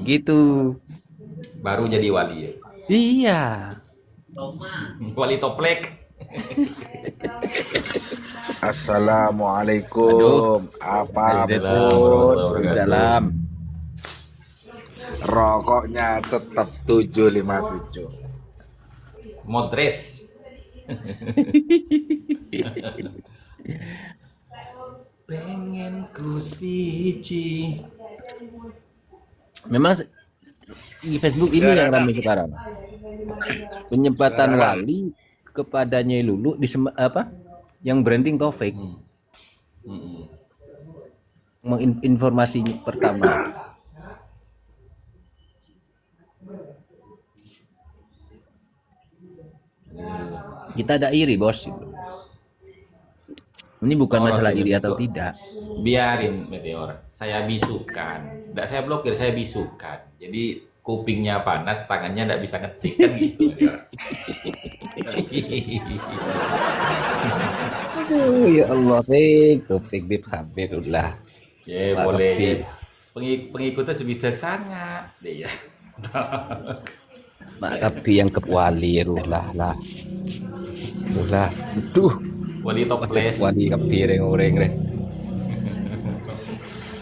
gitu. Baru jadi wali ya. Iya. Wali toplek. Aduh. Assalamualaikum. Apa Waalaikumsalam warahmatullahi pun wabarakatuh. Waalaikumsalam. rokoknya tetap 757. Modres. Pengen ku siji. Memang di Facebook ini yang ramai sekarang. Penyempatan Sekarang. wali kepada Nyai Lulu apa? Yang branding Taufik. Informasi pertama. Kita ada iri, Bos. Gitu. Ini bukan masalah iri atau tidak. Biarin Meteor, saya bisukan. Nggak saya blokir, saya bisukan. Jadi kupingnya panas, tangannya nggak bisa ngetik kan gitu. Meteor. Aduh, ya Allah, Taufik Bib Habibullah. Ya Pak boleh. Kepi. Pengikutnya sebijaksana. Deh ya. Mak Kapi yang kewali rulah lah. Rulah. Duh, Wali toples. wali Kapi reng-reng reng.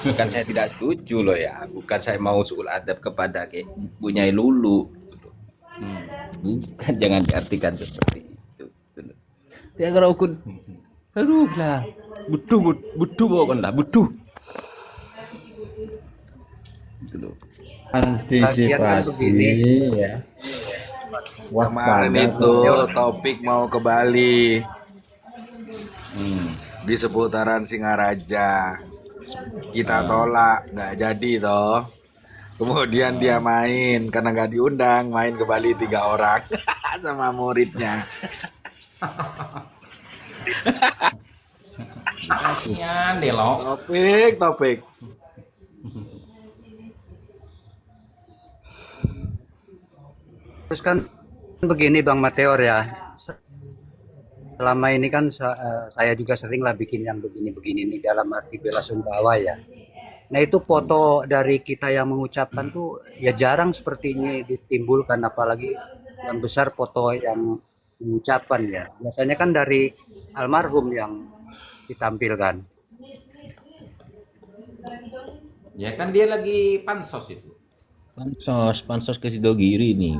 Bukan saya tidak setuju loh ya, bukan saya mau suul adab kepada Nyai Lulu. Bukan, jangan diartikan seperti itu. Ya kalau kun, aduh lah, butuh bukan lah, butuh. Gitu loh. Antisipasi ya. Kemarin itu topik mau ke Bali di seputaran Singaraja. Kita tolak, nggak jadi toh. Kemudian dia main karena nggak diundang, main ke Bali 3 orang sama muridnya. Kasian deh lo. Topik. Terus kan begini Bang Mateor ya, selama ini kan saya juga sering lah bikin yang begini-begini nih dalam arti bela sungkawa ya. Nah itu foto dari kita yang mengucapkan tuh ya jarang seperti ini ditimbulkan, apalagi yang besar foto yang mengucapkan ya. Biasanya kan dari almarhum yang ditampilkan. Ya kan dia lagi pansos itu. Pansos ke Sidogiri nih.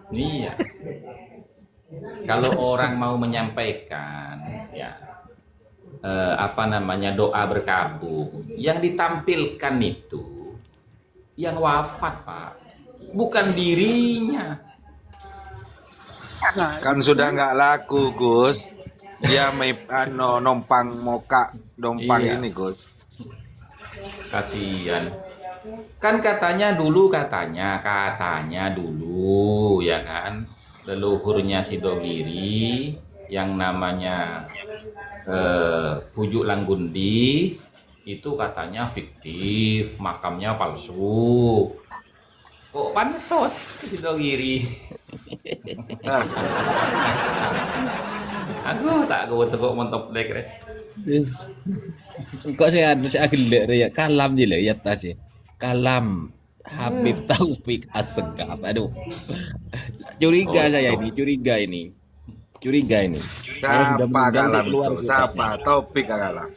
Iya. Kalau orang mau menyampaikan ya doa berkabung, yang ditampilkan itu yang wafat, Pak, bukan dirinya. Kan sudah nggak laku, Gus. Dia numpang dompang Iya. ini, Gus. Kasihan. Kan katanya dulu ya kan, leluhurnya Sidogiri yang namanya Pujuk Langgundi itu katanya fiktif, makamnya palsu. Kok pansos Sidogiri? Aduh, tak gue tekuk montop dek re. Kok saya gelek ya, kalam je lah ya tas ya. Kalam Habib Taufik Assegaf. Aduh. Curiga saya ini, curiga ini. Kalau sudah Siapa meninggal kalam keluar itu? Siapa? Topik kalam.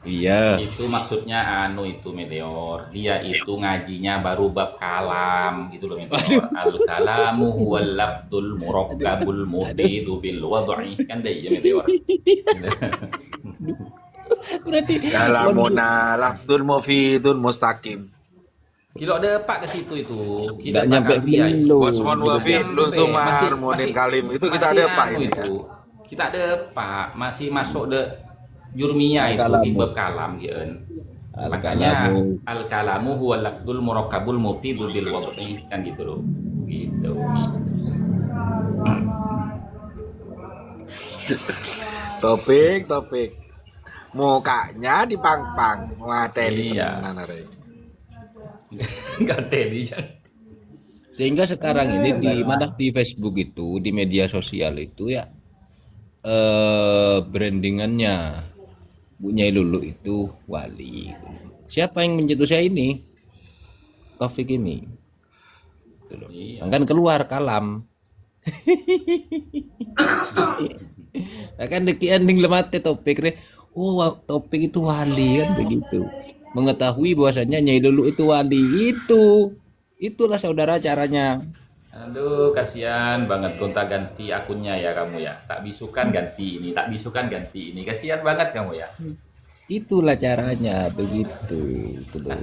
Iya. Itu maksudnya itu Meteor. Dia itu ngajinya baru bab kalam gitu loh Meteor. Al-kalamu huwal lafdul murakkabul mufidu bil wad'i. Kan deh ya Meteor. Berarti Kalamuna lafdul mufidun mustaqim. Kilo ada pak ke situ itu. Nggak nyampe kilo. Wasmon wafid lunsuma harmonin kalim. Itu kita ada Pak ini ya. Kita ada Pak, masih masuk de jurmiyah itu Al-kalamu. di bab kalam gitu. Makanya al-kalamu huwa lafdul murakkabul mufidu bil wad'i kan gitu loh. Gitu. Topik. Mukanya dipang-pang. Mateli Iya. tenan are. Enggak ada dia. Sehingga sekarang ini di Facebook itu, di media sosial itu ya brandingannya Bu Nyai Lulu itu wali. Siapa yang mencetusnya ini? Taufik ini. Gitu loh. Iya. Kan keluar kalam. Kan ending lemate Taufik re. Oh, Taufik itu wali kan begitu. Mengetahui bahwasanya Nyai Lulu itu wali. Itulah saudara caranya. Aduh, kasihan banget gonta-ganti akunnya ya kamu ya. Tak bisukan ganti ini, tak bisukan ganti ini. Kasihan banget kamu ya. Itulah caranya begitu. Itu loh.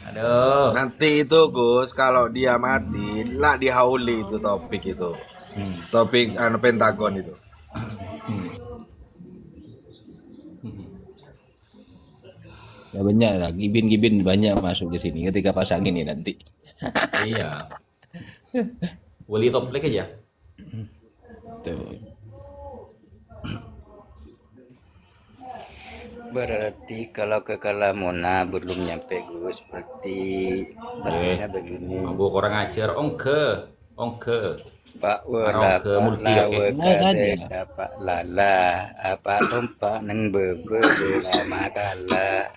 Aduh. Nanti itu Gus, kalau dia mati, lah dihauli itu topik itu. Topik Pentagon itu. Ya banyak lah, gibin banyak masuk ke sini ketika pasang ini nanti. Iya. Wali toplek aja. Tuh. Berarti kalau ke Kalamona belum nyampe Gus, berarti maksudnya begini. Aku orang ajar ongke. Pak Marau wala ke pak multi lawe kakek. kade dapat lala apa tumpak neng bebe lama kala.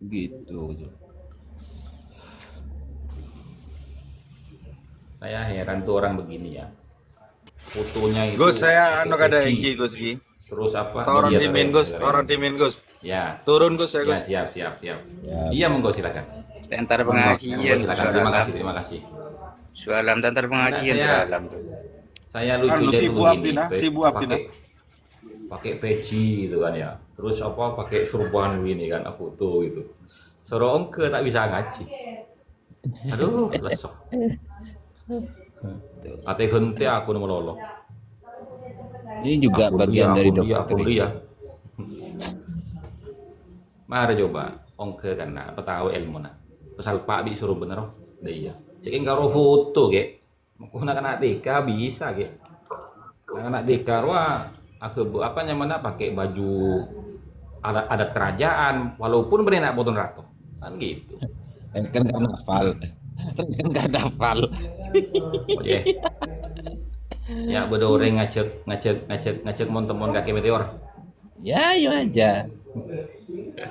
Gitu. Saya heran tuh orang begini ya. Fotonya itu Gus, saya pakai kada peci. iki Gus ki. Terus apa? Orang Iya, timin Tere, Gus, Tere. orang timin Gus. Ya. Turun Gus ya Ya, Gus. siap. Ya. Iya, monggo silakan. Tentar Monggo, pengajian, silakan. Terima kasih. Sualam tentar pengajian Saya- dalam tuh. Saya lucu Anu, jadi si Bu begini. Abdina, si Bu Abdina. Pakai peci gitu kan ya. Terus apa pakai surban ini kan foto gitu. Suruh ongke tak bisa ngaji. Aduh, lesok. Ate gente aku nemu lolo. Ini juga bagian dari kuliah. doktrin. Mari coba ongke kan nah, tahu ilmu nah. Pasal Pak bi suruh bener oh. Iya. Cekin karo foto ke. Mau nak tika bisa ke. Anak tika wah aku apa namanya pakai baju adat kerajaan walaupun benar boton ratu. Kan gitu. Kan gak hafal. Kan gak hafal. Oh, yeah. Ya bedoreng ngecek mon kaki meteor. Ya, ayo aja.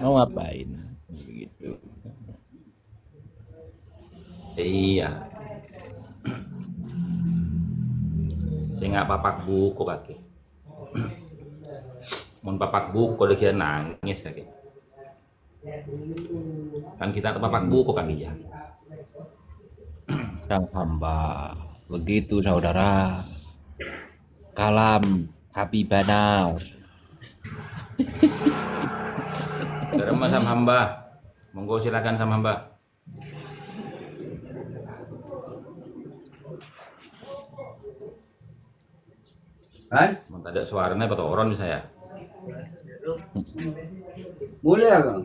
Mau ngapain? Begitu. Iya. Saya nggak papak buku kaki. Mon papak buku dia nangis kaki. Kan kita papak buku kaki ya. Sang hamba. Begitu saudara. Kalam Habibana. Terima sama hamba. Monggo silakan sama hamba. Kan? Mau ada suaranya apa orang di saya? Boleh ya, Kang?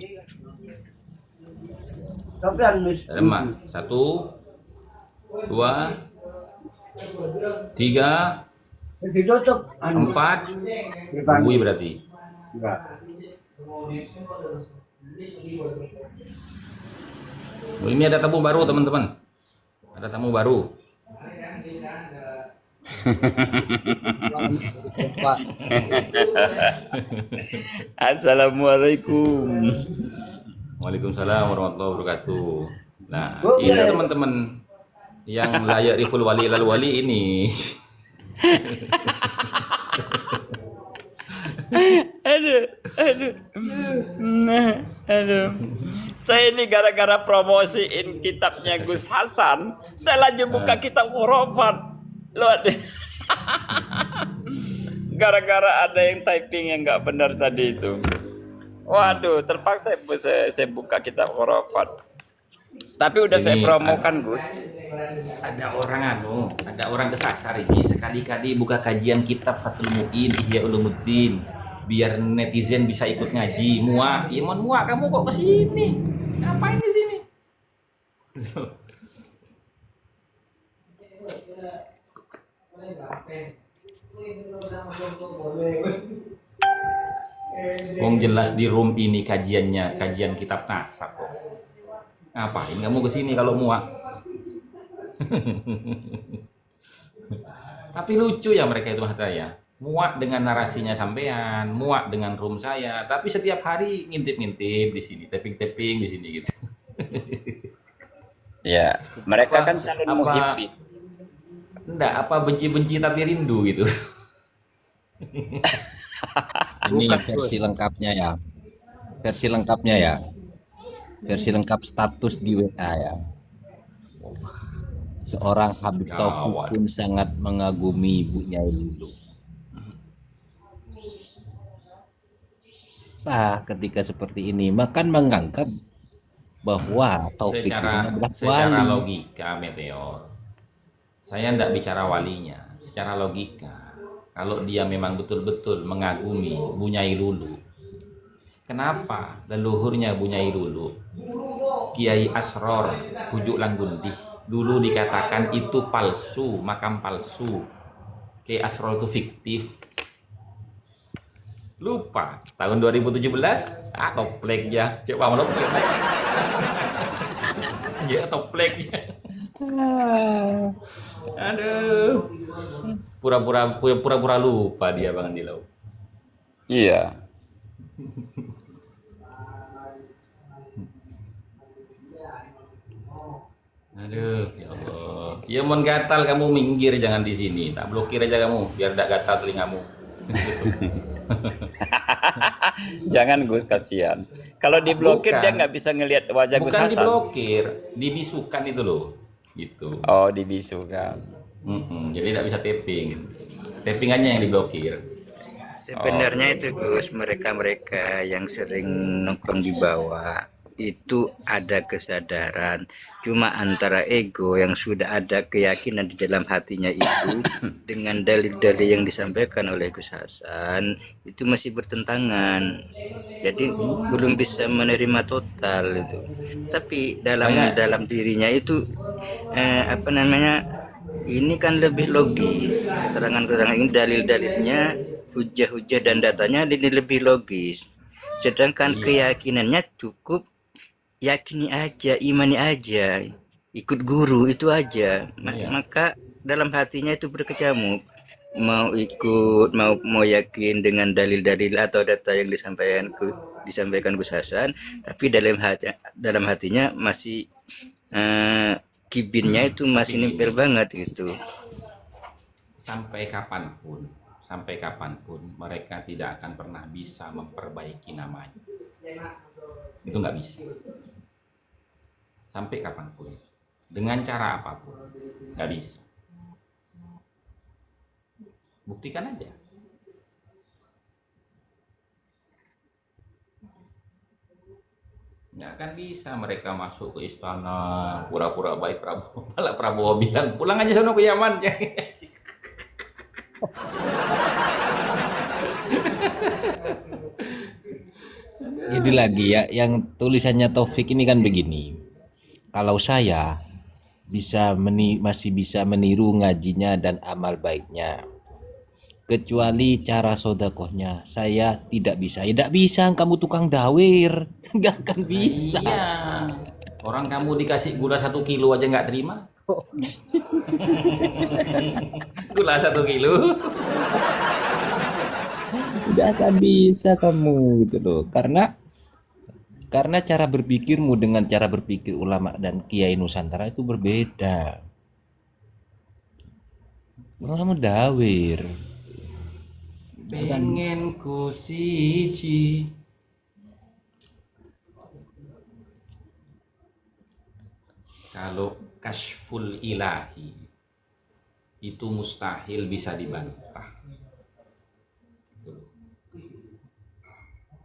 Tapi harus Terima. 1, 2, 3, ditutup 4. Bui berarti. Enggak. Oh, ini ada tamu baru teman-teman. Ada tamu baru. Pak. Assalamualaikum. Waalaikumsalam warahmatullahi wabarakatuh. Nah, ini teman-teman yang layak riful wali lal wali ini. Aduh. Nah, aduh. Saya ini gara-gara promosiin kitabnya Gus Hasan, saya lagi buka kitab khurafat. Loh, gara-gara ada yang typing yang nggak benar tadi itu. Waduh, terpaksa saya buka kitab khurafat. Tapi udah saya Ini promokan, Gus. Ada orang kesasar ini sekali-kali buka kajian kitab Fathul Mu'in Ihya Ulumuddin biar netizen bisa ikut ngaji. Muak, ya mon muak kamu kok kesini? Ngapain di sini? Wong jelas di room ini kajiannya kajian kitab nasab kok. Ngapain kamu kesini kalau muak? Tapi lucu ya mereka itu Mas ya. muak dengan narasinya sampean, muak dengan room saya, tapi setiap hari ngintip-ngintip di sini, tapping-tapping di sini gitu. Ya, mereka Apa kan calon apa muhibbin. enggak apa benci-benci tapi rindu gitu. Ini Bukan, versi lengkapnya ya. Versi lengkapnya ya. Versi lengkap status di WA ya. Seorang Habib Taufik Gawat. pun sangat mengagumi Bu Nyai Lulu. Nah, ketika seperti ini, makan menganggap bahwa Taufik ini adalah Secara wali. logika Meteor, saya tidak bicara walinya, secara logika, kalau dia memang betul-betul mengagumi Bu Nyai Lulu, kenapa leluhurnya Bu Nyai Lulu, Kiai Asror Pujuk Langgundih, dulu dikatakan itu palsu, makam palsu, Kiai Asror itu fiktif. Lupa tahun 2017 toplek ya, coba mau toplek ya, toplek ya. Aduh, pura-pura lupa dia Bang Dilau. Iya. Aduh, ya Allah. Ya mon gatal kamu minggir, jangan di sini. Tak blokir aja kamu biar tidak gatal telingamu. Jangan Gus, kasihan. Kalau diblokir Bukan. dia nggak bisa ngelihat wajah Gus Bukan Hasan. diblokir, dibisukan itu loh. Gitu. Oh, dibisu kan. Jadi tidak bisa tapping. Tappingannya yang diblokir. Sebenarnya itu Gus, mereka-mereka yang sering nongkrong di bawah itu ada kesadaran, cuma antara ego yang sudah ada keyakinan di dalam hatinya itu dengan dalil-dalil yang disampaikan oleh Gus Hasan itu masih bertentangan, jadi belum bisa menerima total itu. Tapi dalam dirinya itu apa namanya, ini kan lebih logis, keterangan-keterangan ini, dalil-dalilnya, hujah-hujah dan datanya ini lebih logis. Sedangkan keyakinannya cukup yakini aja, imani aja, ikut guru itu aja. Maka dalam hatinya itu berkecamuk. Mau ikut, mau yakin dengan dalil-dalil atau data yang disampaikan Gus Hasan, tapi dalam hatinya masih kibinnya itu masih nempel banget gitu. Sampai kapanpun mereka tidak akan pernah bisa memperbaiki namanya. Itu nggak bisa. Sampai kapanpun, dengan cara apapun, nggak bisa. Buktikan aja. Nggak akan bisa mereka masuk ke istana pura-pura baik Prabowo. Malah Prabowo bilang pulang aja sono ke Yaman. Jadi lagi ya, yang tulisannya Taufik ini kan begini. Kalau saya masih bisa meniru ngajinya dan amal baiknya, kecuali cara sodakohnya saya tidak bisa. Ya tidak bisa, kamu tukang dawir, nggak akan bisa. Iya. Orang kamu dikasih gula 1 kilo aja nggak terima. Gula 1 kilo. Tidak akan bisa kamu gitu loh. Karena cara berpikirmu dengan cara berpikir ulama dan kiai Nusantara itu berbeda. Kamu dawir. Pengen ku siji. Kalau kasyful ilahi itu mustahil bisa dibantah.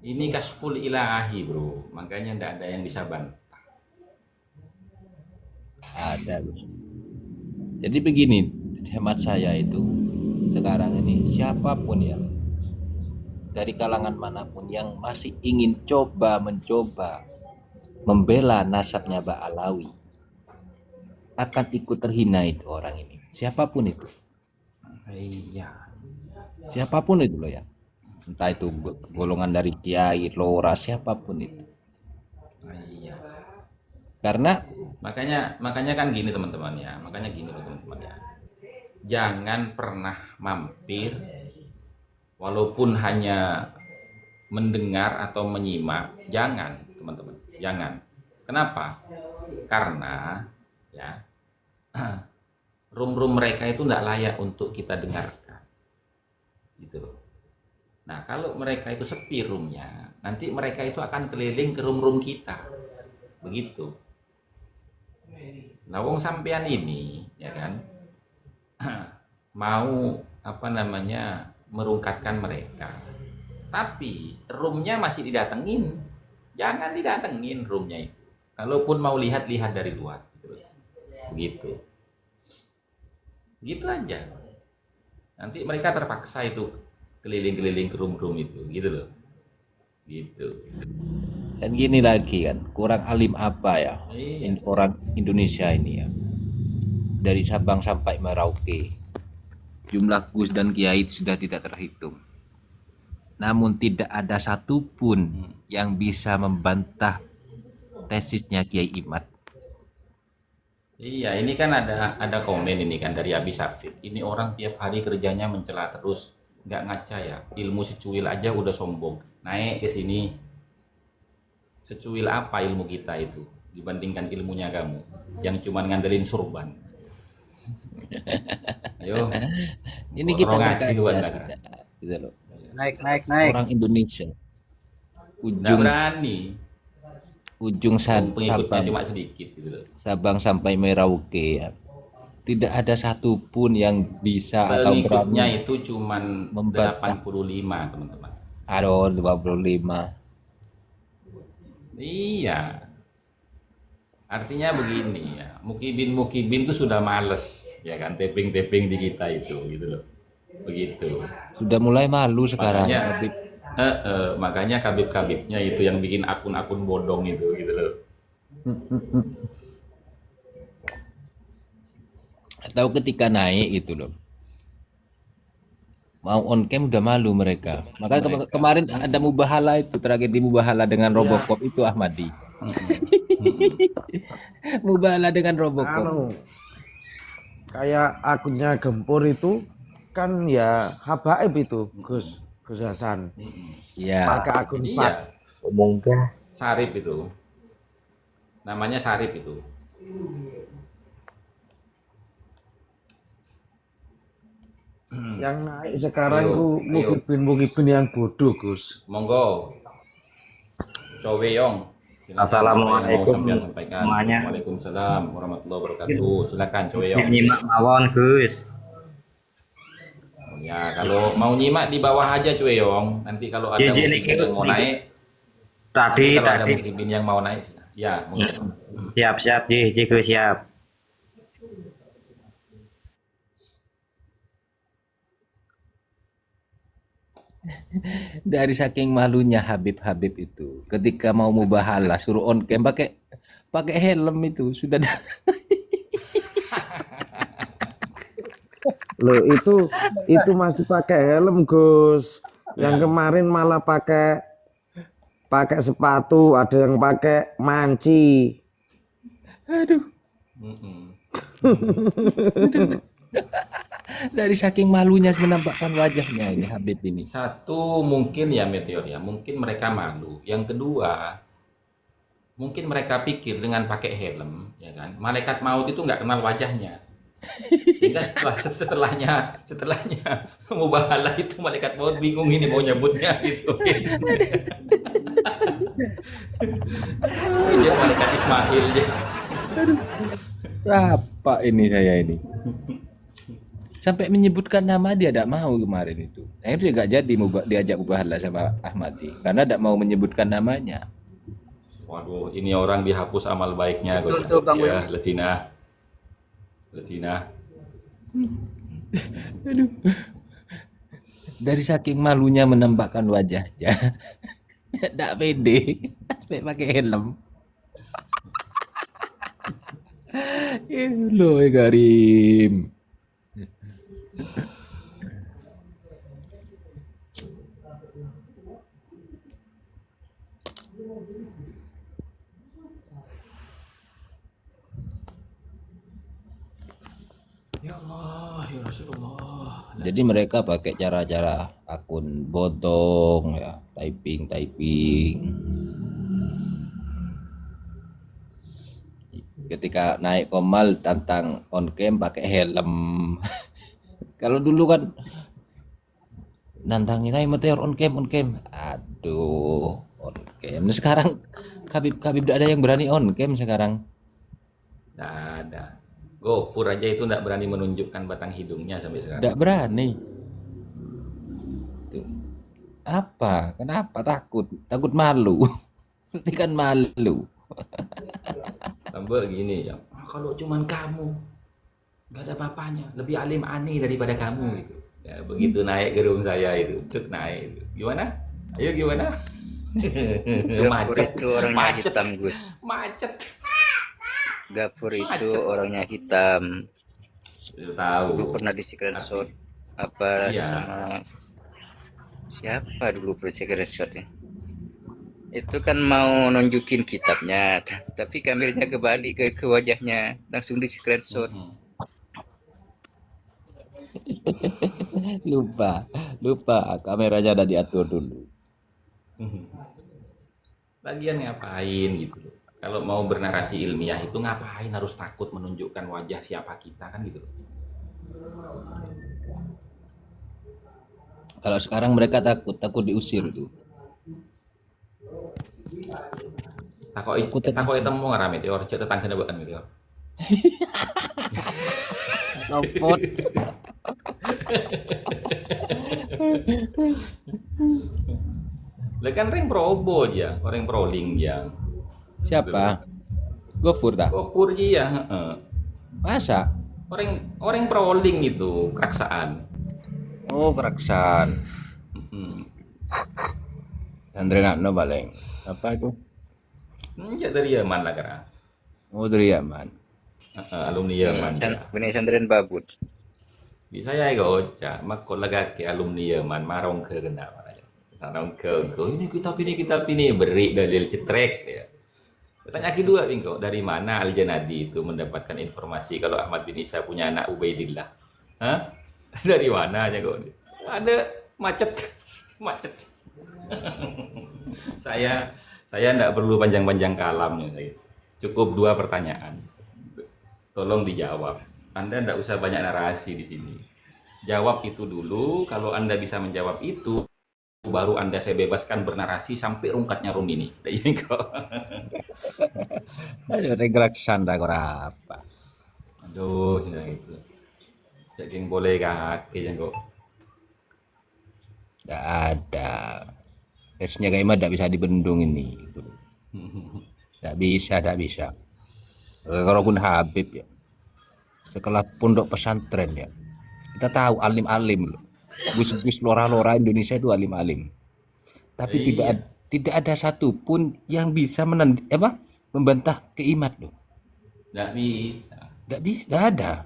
Ini kasyful ilahi bro, makanya tidak ada yang bisa bantah. Ada. Jadi begini, hemat saya itu sekarang ini siapapun ya, dari kalangan manapun yang masih ingin mencoba membela nasabnya Mbak Alawi, akan ikut terhina itu orang ini, siapapun itu. Iya. Siapapun itu loh ya, entah itu golongan dari kiai, lora, siapapun itu. Iya. Karena Makanya kan gini teman-teman ya. Jangan pernah mampir walaupun hanya mendengar atau menyimak, jangan teman-teman, jangan. Kenapa? Karena ya room-room mereka itu tidak layak untuk kita dengarkan, gitu loh. Nah, kalau mereka itu sepi roomnya, nanti mereka itu akan keliling ke room-room kita, begitu. Nah, wong sampean ini, ya kan, mau apa namanya merungkatkan mereka, tapi roomnya masih didatengin, jangan didatengin roomnya itu. Kalaupun mau lihat-lihat dari luar, gitu loh. Begitu, gitu aja. Nanti mereka terpaksa itu keliling-keliling ke room-room itu, gitu loh, gitu. Dan gini lagi kan, kurang alim apa ya Iya. orang Indonesia ini ya. Dari Sabang sampai Merauke, jumlah gus dan kiai itu sudah tidak terhitung. Namun tidak ada satupun yang bisa membantah tesisnya Kiai Imad. Iya, ini kan ada komen ini kan dari Abi Safid. Ini orang tiap hari kerjanya mencela terus, nggak ngaca ya. Ilmu secuil aja udah sombong. Naik ke sini, secuil apa ilmu kita itu dibandingkan ilmunya kamu yang cuma ngandelin surban. Ayo, Ini kita orang ngaji berkaca buat sudah, gitu loh. Naik, naik, naik. Orang Indonesia nggak ujung berani. ujung Pengikutnya Sabang, cuma sedikit gitu loh. Sabang sampai Merauke ya. Tidak ada satupun yang bisa atau Pengikutnya berani itu cuman membantah. 85 teman-teman. Aduh, 25. Iya, artinya begini ya, mukibin tuh sudah males, ya kan, taping di kita itu, gitu loh, begitu. Sudah mulai malu sekarang. Makanya, Habib. makanya kabib-kabibnya itu yang bikin akun-akun bodong itu, gitu loh. Atau ketika naik gitu loh. Mau on cam udah malu mereka. Makanya kemarin ada Mubahala itu, tragedi Mubahala dengan Robocop itu Ahmadi. Mubahala dengan Robocop. Anu, kayak akunnya Gempur itu kan ya habaib itu Gus Hasan. Iya. Pakai akun Iya, Fat. Sarip itu, namanya Sarip itu. Yang naik sekarang Ayo, itu ayo. mukibin yang bodoh Gus. Monggo, Coweyong. Silakan, Assalamualaikum apa yang mau sampean sampaikan. semuanya. Waalaikumsalam warahmatullahi wabarakatuh. Silakan Coweyong. Nyimak mawon Gus. Ya, kalau mau nyimak di bawah aja Coweyong. Nanti kalau ada Jijik mukibin niki, yang mau niki. naik, Tadi kalau ada tadi mukibin yang mau naik, ya, monggo. siap Gus siap. Dari saking malunya Habib itu, ketika mau mubahalah suruh on cam pakai pakai helm itu sudah. Loh itu masih pakai helm Gus. Yang kemarin malah pakai sepatu, ada yang pakai manci. Aduh. Mm-mm. Dari saking malunya menampakkan wajahnya ini Habib ini. Satu mungkin ya Meteor ya, mungkin mereka malu. Yang kedua, mungkin mereka pikir dengan pakai helm, ya kan, malaikat maut itu nggak kenal wajahnya. Sehingga setelahnya mubahalah itu malaikat maut bingung ini mau nyebutnya gitu. Dia malaikat Ismail dia. Apa ini saya ini? Sampai menyebutkan nama dia tidak mau kemarin itu. Akhirnya nggak jadi diajak mubahalah sama Ahmadi karena tidak mau menyebutkan namanya. Waduh, ini orang dihapus amal baiknya kok. Tuh, Bang Ya, Letina. Aduh. Dari saking malunya menampakkan wajahnya. Tidak pede. Sampai pakai helm. Loh, Karim. Ya Allah, ya Rasulullah. Jadi mereka pakai cara-cara akun bodong ya, typing. Ketika naik komal tantang on cam pakai helm. Kalau dulu kan nantangin naik meteor on cam. Aduh, on cam. Nah, sekarang Khabib tidak ada yang berani on cam sekarang. Nggak ada. Gopur aja itu nggak berani menunjukkan batang hidungnya sampai sekarang. Tidak berani. Tuh. Apa? Kenapa takut? Takut malu. Berarti kan malu. Tambah gini ya, kalau cuman kamu nggak ada papanya, lebih alim aneh daripada kamu gitu. Ya, begitu naik ke room saya itu, naik itu. Gimana? Ayo gimana? Gafur itu orangnya hitam, Gus. Macet. Gafur itu orangnya hitam. Itu tahu. Dulu pernah di screenshot apa Iya. sama siapa dulu pernah screenshotnya. Itu kan mau nunjukin kitabnya, tapi kameranya kebalik ke wajahnya, langsung di screenshot. Lupa kameranya ada diatur dulu. Lagian ngapain gitu loh. Kalau mau bernarasi ilmiah itu ngapain harus takut menunjukkan wajah siapa kita kan gitu loh. Kalau sekarang mereka takut diusir tuh. Takoi temu ngara meteor, cek tetangga bukan meteor. Lopot. Lah kan ring probo ya, orang proling ya. Siapa? Gofur dah. Gopur ya, heeh. Masa? Orang proling itu keraksaan. Oh, keraksan. Hmm. Sandrena no baleng. Apa itu? Ya dari Yaman lah kira. Oh, dari Yaman. Alumni Yaman. Ya. Benih sandren babut. Bisa ya goca, makko lagake alumni Yaman marong ke kena maraya. Sarong ke ini kita ini beri dalil cetrek ya. Tanya kedua Bingko, dari mana Al-Janadi itu mendapatkan informasi kalau Ahmad bin Isa punya anak Ubaidillah? Hah? Dari mana aja kok? Ada macet. Saya enggak perlu panjang-panjang kalamnya. Cukup 2 pertanyaan. Tolong dijawab. Anda enggak usah banyak narasi di sini. Jawab itu dulu. Kalau Anda bisa menjawab itu, baru Anda saya bebaskan bernarasi sampai rungkatnya room ini. Ini kok. Ayo regraksan dah apa? Aduh, sudah itu. Jadi boleh kaki yang kok. Tidak ada. Tesnya kayak tidak bisa dibendung ini. Tidak bisa. Kalau pun Habib ya. Setelah pondok pesantren ya. Kita tahu alim-alim loh. Gus-gus lora-lora Indonesia itu alim-alim. Tapi tidak ada satupun yang bisa membantah keimat loh. Nggak bisa. Tidak ada.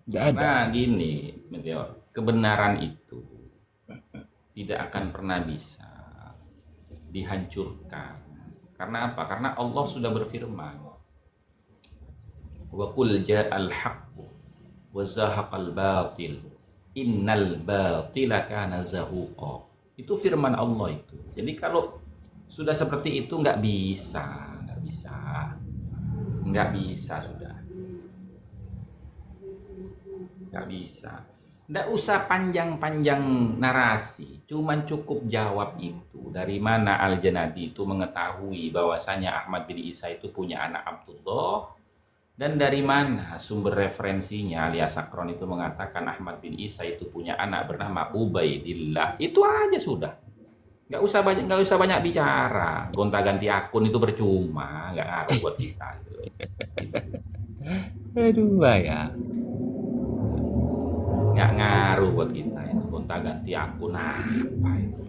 Karena gini, Meteor, kebenaran itu tidak akan pernah bisa dihancurkan. Karena apa? Karena Allah sudah berfirman, wa qul ja'al haqqu wa zahaqal batil innal batila kana zahuqa. Itu firman Allah itu. Jadi kalau sudah seperti itu nggak bisa sudah. Nggak bisa. Nggak usah panjang-panjang narasi. Cuman cukup jawab itu. Dari mana Al-Janadi itu mengetahui bahwasanya Ahmad bin Isa itu punya anak Abdullah. Dan dari mana sumber referensinya alias Sakron itu mengatakan Ahmad bin Isa itu punya anak bernama Ubaidillah. Itu aja sudah. Nggak usah banyak bicara. Gonta-ganti akun itu percuma. Nggak ngaruh buat kita. Gitu. Aduh ya. Nggak ngaruh buat kita itu gonta-ganti akun apa itu.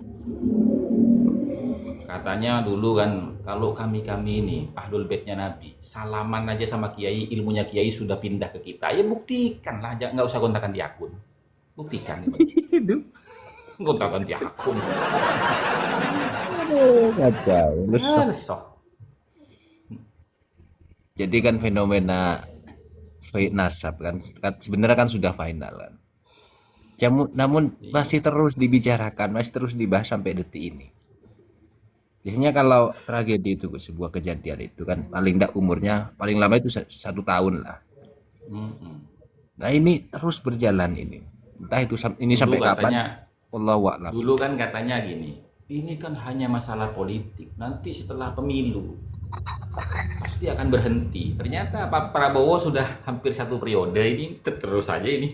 Katanya dulu kan kalau kami ini ahlul baitnya Nabi salaman aja sama kiai, ilmunya kiai sudah pindah ke kita. Ya buktikan lah, nggak usah gonta-ganti akun. Buktikan itu. Gonta-ganti akun. Kacau. Lesok. Jadi kan fenomena nasab kan sebenarnya kan sudah final kan. Namun masih terus dibicarakan, masih terus dibahas sampai detik ini. Biasanya kalau tragedi itu sebuah kejadian itu kan paling tidak umurnya paling lama itu 1 tahun lah. Nah ini terus berjalan ini. Entah itu ini sampai Dulu kapan. katanya, Wallahu a'lam. dulu kan katanya gini, ini kan hanya masalah politik. Nanti setelah pemilu pasti akan berhenti. Ternyata Pak Prabowo sudah hampir 1 periode ini terus saja ini.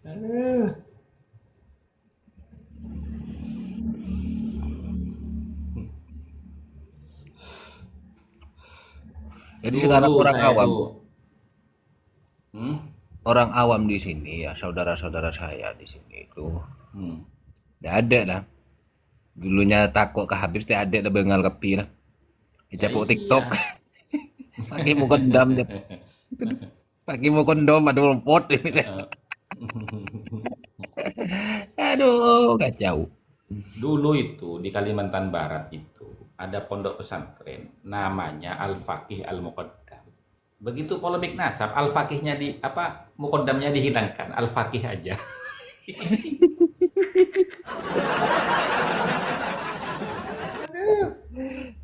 Aduh. Jadi sekarang Dulu orang saya awam, tuh, hmm, orang awam di sini ya saudara-saudara saya di sini itu hmm. ya ada lah. Dulunya takut ke Habib teh ada bengal kepi lah. Ya Capuk iya. TikTok. Pakai mau kondom dia. Pakai mau kondom ada rumput ini. Aduh, kacau. Dulu itu di Kalimantan Barat itu ada pondok pesantren namanya Al-Faqih Al-Muqaddam. Begitu polemik nasab, Al-Faqihnya di apa Muqaddamnya dihilangkan, Al-Faqih aja.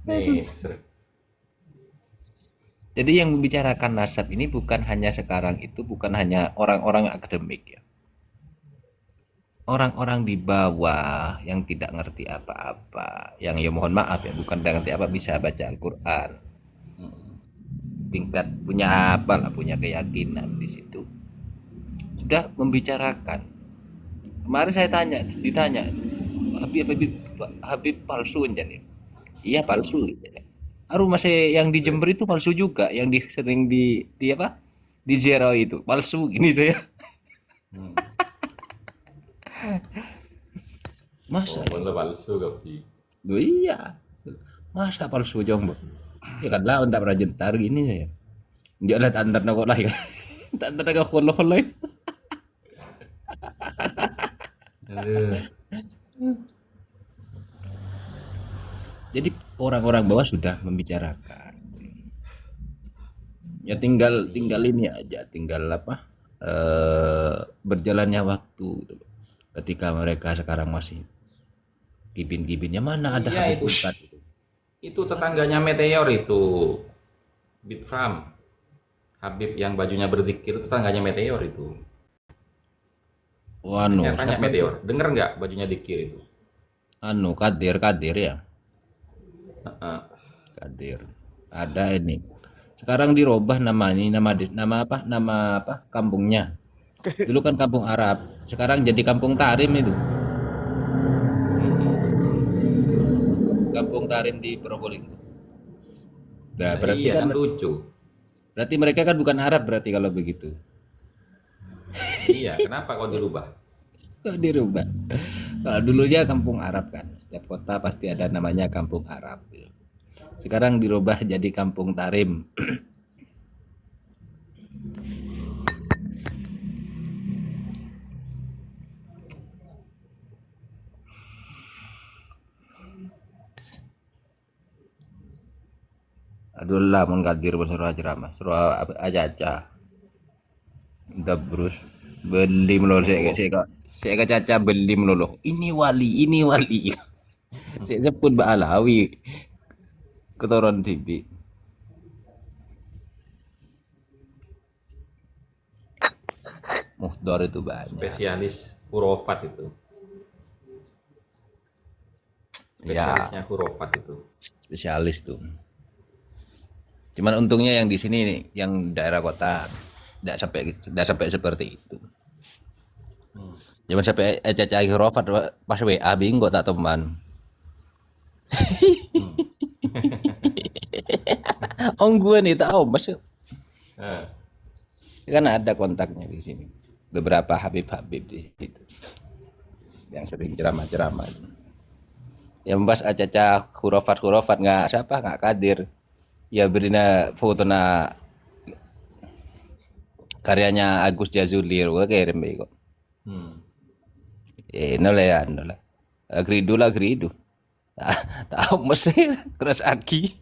Nesr. Jadi yang membicarakan nasab ini bukan hanya sekarang itu bukan hanya orang-orang akademik ya. Orang-orang di bawah yang tidak ngerti apa-apa, yang ya mohon maaf ya bukan tidak ngerti apa bisa baca Al-Qur'an. Tingkat punya apa lah, punya keyakinan di situ. Sudah membicarakan. Kemarin saya ditanya, Habib palsu jadi. Iya palsu. Aru masih yang di Jember itu palsu juga, yang sering di apa? Di zero itu palsu gini saya. Masa Oh, bener palsu Gafi. Loh, iya. Masa palsu jombo? Ya kan lah untuk pernah jentar gini saya. Dia lihat antar nak lah ya. Antar nak follow. Aduh. Jadi orang-orang bawah sudah membicarakan. Ya tinggal ini aja, tinggal apa? Berjalannya waktu gitu loh. Ketika mereka sekarang masih kibin-kibinnya mana ada Iya, Habib itu. Ustadz itu. Itu tetangganya Meteor itu. Bitfam. Habib yang bajunya berzikir itu tetangganya Meteor itu. Anu, Tanya siapa Meteor, tuh? denger nggak bajunya dikir itu? Anu Kadir ya. Heeh. Kadir. Ada ini. Sekarang dirubah nama ini nama apa? Kampungnya. Dulu kan kampung Arab, sekarang jadi kampung Tarim itu. Kampung Tarim di Probolinggo. Nah, berarti Iya kan kan lucu. berarti mereka kan bukan Arab berarti kalau begitu. Iya, kenapa kok dirubah? Kok dirubah? Kalau dulunya kampung Arab kan, setiap kota pasti ada namanya kampung Arab. Sekarang dirubah jadi kampung Tarim. Aduh lah mun Kadir suruh ceramah, suruh aja. Dabrus beli melulu saya caca beli melulu. Ini wali. Saya sebut Ba'alawi keturun TV. Muhdar itu banyak. Spesialis hurufat itu. Ya, Spesialisnya hurufat itu. spesialis tuh. Cuman untungnya yang di sini nih, yang daerah kota tidak sampai seperti itu. Jangan sampai caca hurufat pas WA bingung tak teman. Gue nih tahu mas Eh, kan ada kontaknya di sini beberapa Habib di situ yang sering ceramah yang membahas acaca hurufat nggak Kadir ya berina foto na karyanya Agus Jazulir gue kirim kok nolah agridu tahu mesin terus aki